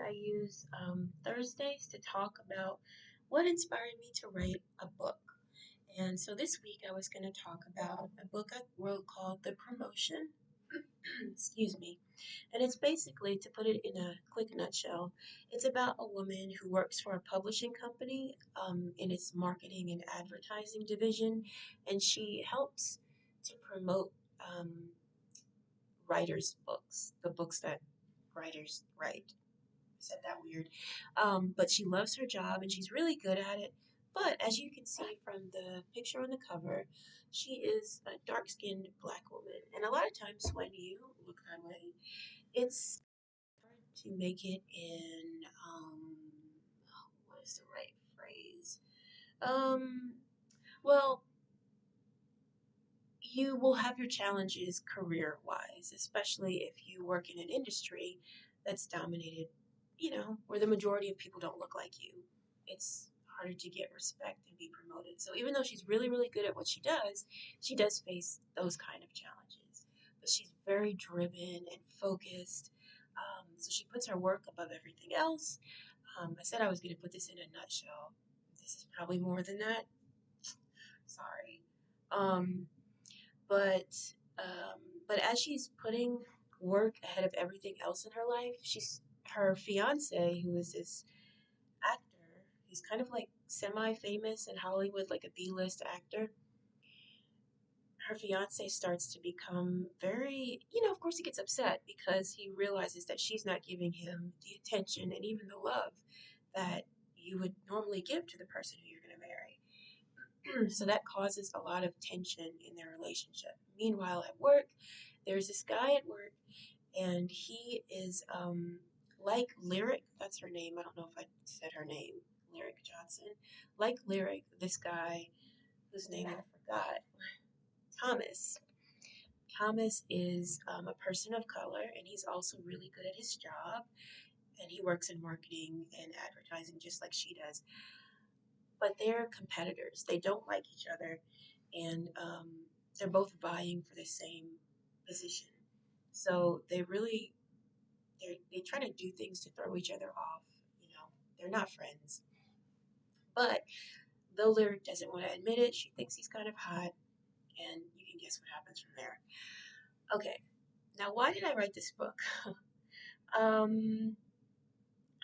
I use Thursdays to talk about what inspired me to write a book. And so this week I was going to talk about a book I wrote called The Promotion. Excuse me. And it's basically, to put it in a quick nutshell, it's about a woman who works for a publishing company in its marketing and advertising division, and she helps to promote um, writers' books, the books that writers write. Said that weird. But she loves her job and she's really good at it. But as you can see from the picture on the cover, she is a dark skinned black woman. And a lot of times when you look that way, it's hard to make it in, what is the right phrase? Um, well, you will have your challenges career wise, especially if you work in an industry that's dominated, where the majority of people don't look like you. It's harder to get respect and be promoted. So even though she's really, really good at what she does face those kind of challenges. But she's very driven and focused. So she puts her work above everything else. I said I was going to put this in a nutshell. This is probably more than that. Sorry. Um, but um, but as she's putting work ahead of everything else in her life, she's her fiance, who is this actor. He's kind of like semi-famous in Hollywood, like a B-list actor. Her fiance starts to become very, of course he gets upset because he realizes that she's not giving him the attention and even the love that you would normally give to the person who you're going to marry. So that causes a lot of tension in their relationship. Meanwhile, at work, there's this guy at work, and he is like Lyric. That's her name. I don't know if I said her name. Lyric Johnson. Like Lyric, this guy whose name I forgot. Thomas. Thomas is a person of color, and he's also really good at his job. And he works in marketing and advertising just like she does. But they're competitors. They don't like each other, and they're both vying for the same position. So they try to do things to throw each other off. They're not friends. But though Lyric doesn't want to admit it, she thinks he's kind of hot, and you can guess what happens from there. Okay, now why did I write this book? um,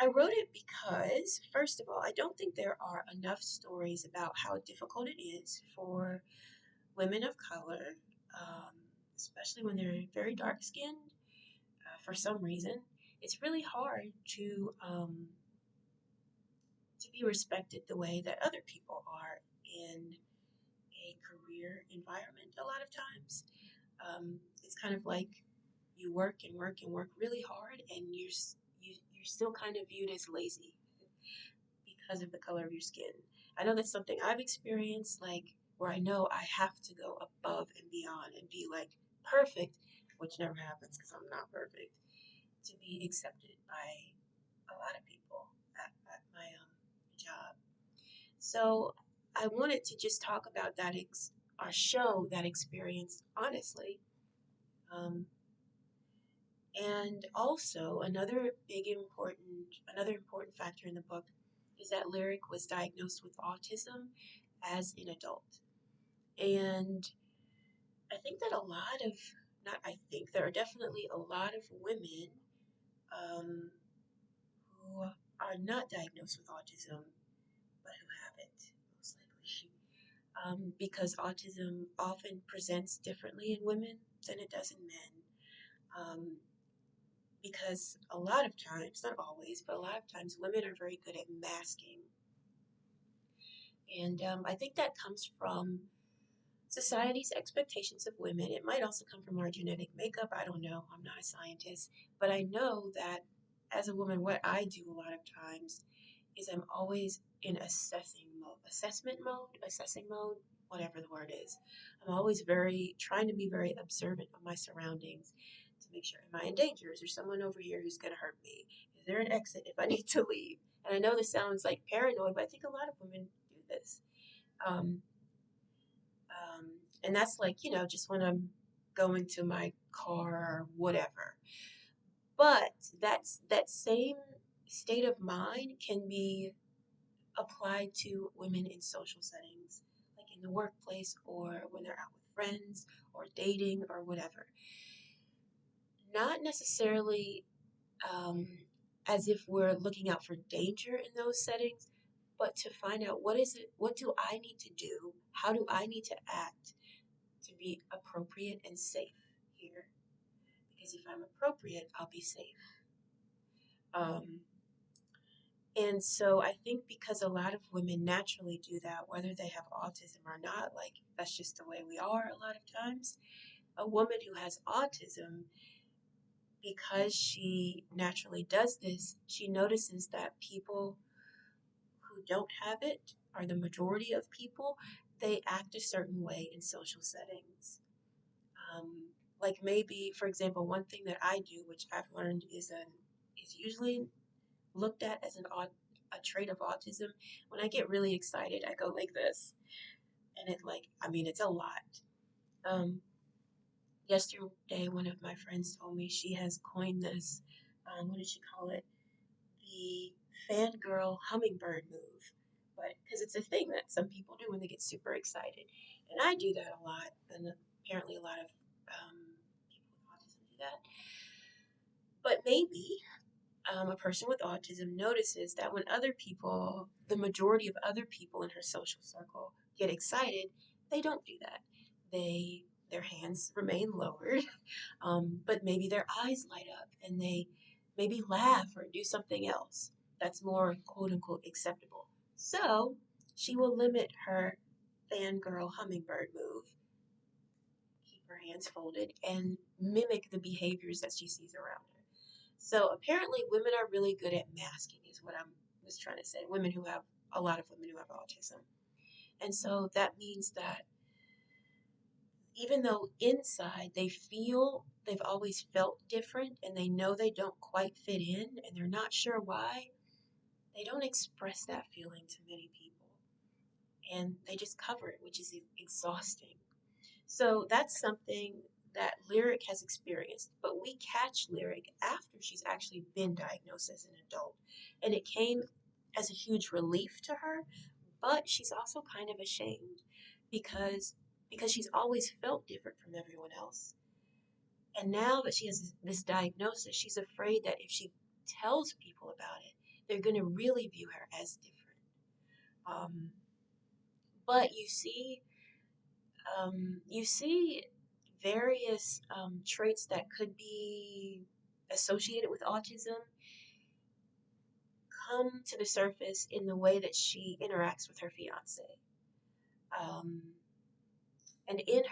I wrote it because, first of all, I don't think there are enough stories about how difficult it is for women of color, um, especially when they're very dark skinned, for some reason. It's really hard to be respected the way that other people are in a career environment a lot of times. It's kind of like you work and work and work really hard, and you're still kind of viewed as lazy because of the color of your skin. I know that's something I've experienced, like where I know I have to go above and beyond and be like perfect, which never happens because I'm not perfect, to be accepted by a lot of people at my job. So I wanted to just talk about that or show that experience honestly. Um, and also another important factor in the book is that Lyric was diagnosed with autism as an adult. And I think that not I think, there are definitely a lot of women um, who are not diagnosed with autism, but who have it, most likely. Because autism often presents differently in women than it does in men. Um, because a lot of times, not always, but a lot of times, women are very good at masking. And I think that comes from society's expectations of women. It might also come from our genetic makeup. I don't know. I'm not a scientist. But I know that as a woman, what I do a lot of times is I'm always in assessing mode, whatever the word is. I'm always trying to be very observant of my surroundings to make sure, am I in danger? Is there someone over here who's going to hurt me? Is there an exit if I need to leave? And I know this sounds like paranoid, but I think a lot of women do this. Um, um, and that's like, just when I'm going to my car or whatever. But that same state of mind can be applied to women in social settings, like in the workplace or when they're out with friends or dating or whatever. Not necessarily um, as if we're looking out for danger in those settings, but to find out what do I need to do? How do I need to act to be appropriate and safe here? Because if I'm appropriate, I'll be safe. Um, and so I think because a lot of women naturally do that, whether they have autism or not, like that's just the way we are a lot of times. A woman who has autism, because she naturally does this, she notices that people who don't have it, or the majority of people, they act a certain way in social settings. Like maybe, for example, one thing that I do, which I've learned is usually looked at as a trait of autism. When I get really excited, I go like this, and it's a lot. Um, Yesterday, one of my friends told me she has coined this. What did she call it? The fangirl hummingbird move, but because it's a thing that some people do when they get super excited, and I do that a lot, and apparently a lot of people with autism do that. But maybe a person with autism notices that when the majority of other people in her social circle get excited, they don't do that. Their hands remain lowered, but maybe their eyes light up and they maybe laugh or do something else that's more quote unquote acceptable. So she will limit her fangirl hummingbird move, keep her hands folded, and mimic the behaviors that she sees around her. So apparently, women are really good at masking, is what I was trying to say. A lot of women who have autism. And so that means that even though inside they've always felt different and they know they don't quite fit in and they're not sure why, they don't express that feeling to many people. And they just cover it, which is exhausting. So that's something that Lyric has experienced, but we catch Lyric after she's actually been diagnosed as an adult. And it came as a huge relief to her, but she's also kind of ashamed because she's always felt different from everyone else. And now that she has this diagnosis, she's afraid that if she tells people about it, they're going to really view her as different. Um, but you see various traits that could be associated with autism come to the surface in the way that she interacts with her fiance, um, and in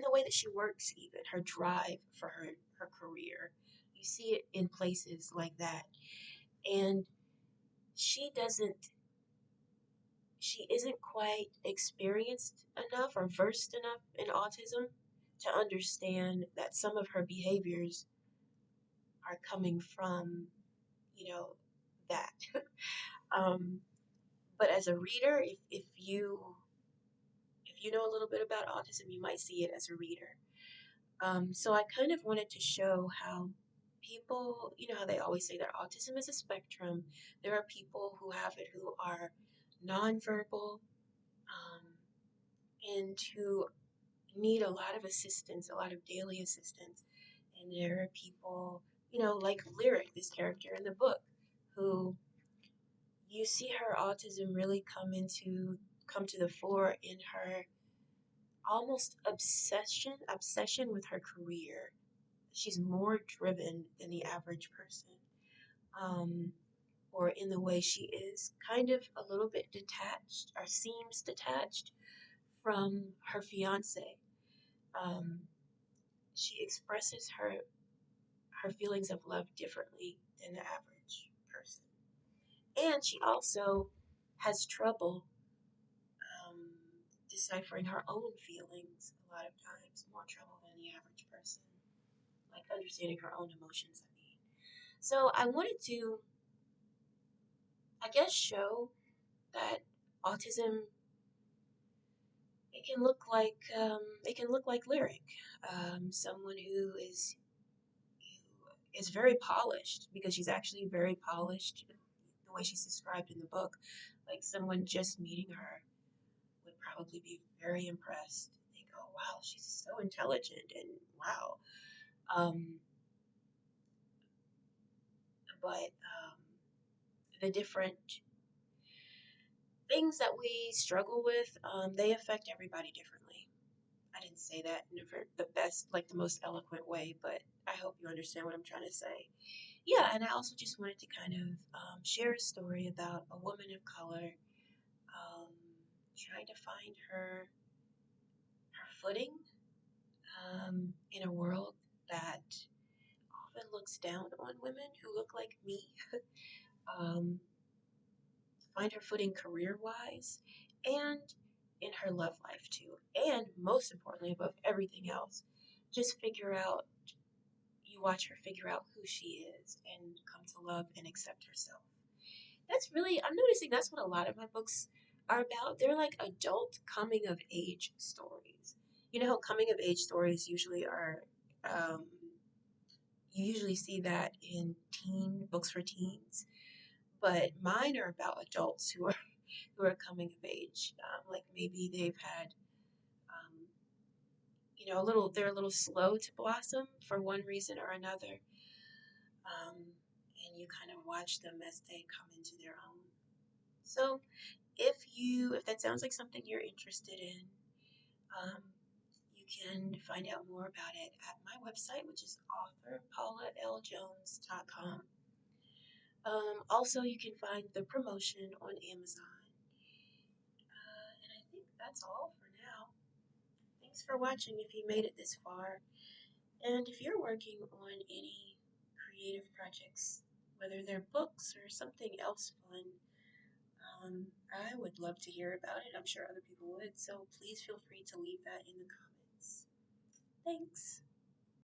the way that she works, even her drive for her career. You see it in places like that, and she doesn't. She isn't quite experienced enough or versed enough in autism to understand that some of her behaviors are coming from, you know, that. um, but as a reader, if you know a little bit about autism, you might see it as a reader. So I kind of wanted to show how people, you know, how they always say that autism is a spectrum. There are people who have it who are nonverbal, and who need a lot of assistance, a lot of daily assistance. And there are people, you know, like Lyric, this character in the book, who you see her autism really come to the fore in her almost obsession with her career. She's more driven than the average person, um, or in the way she is kind of a little bit detached or seems detached from her fiance. Um, she expresses her feelings of love differently than the average person, and she also has trouble um, deciphering her own feelings a lot of times, more trouble than the average person, like understanding her own emotions, I mean. So I wanted to, I guess, show that autism, it can look like Lyric, someone who is very polished because she's actually very polished the way she's described in the book. Like someone just meeting her would probably be very impressed. They go, wow, she's so intelligent and wow. Um, but the different things that we struggle with, they affect everybody differently. I didn't say that in the best, like the most eloquent way, but I hope you understand what I'm trying to say. Yeah, and I also just wanted to kind of share a story about a woman of color um, trying to find her footing in a world that often looks down on women who look like me. Um, find her footing career wise and in her love life too. And most importantly, above everything else, just figure out, you watch her figure out who she is and come to love and accept herself. That's really, I'm noticing that's what a lot of my books are about. They're like adult coming of age stories. You know how coming of age stories usually are, um, you usually see that in teen books for teens, but mine are about adults who are coming of age. Like maybe they've had, um, a little, they're a little slow to blossom for one reason or another. Um, and you kind of watch them as they come into their own. So if that sounds like something you're interested in, um, you can find out more about it at my website, which is authorpaulaLjones.com. Also, you can find the promotion on Amazon. And I think that's all for now. Thanks for watching if you made it this far. And if you're working on any creative projects, whether they're books or something else fun, I would love to hear about it. I'm sure other people would. So please feel free to leave that in the comments. Thanks.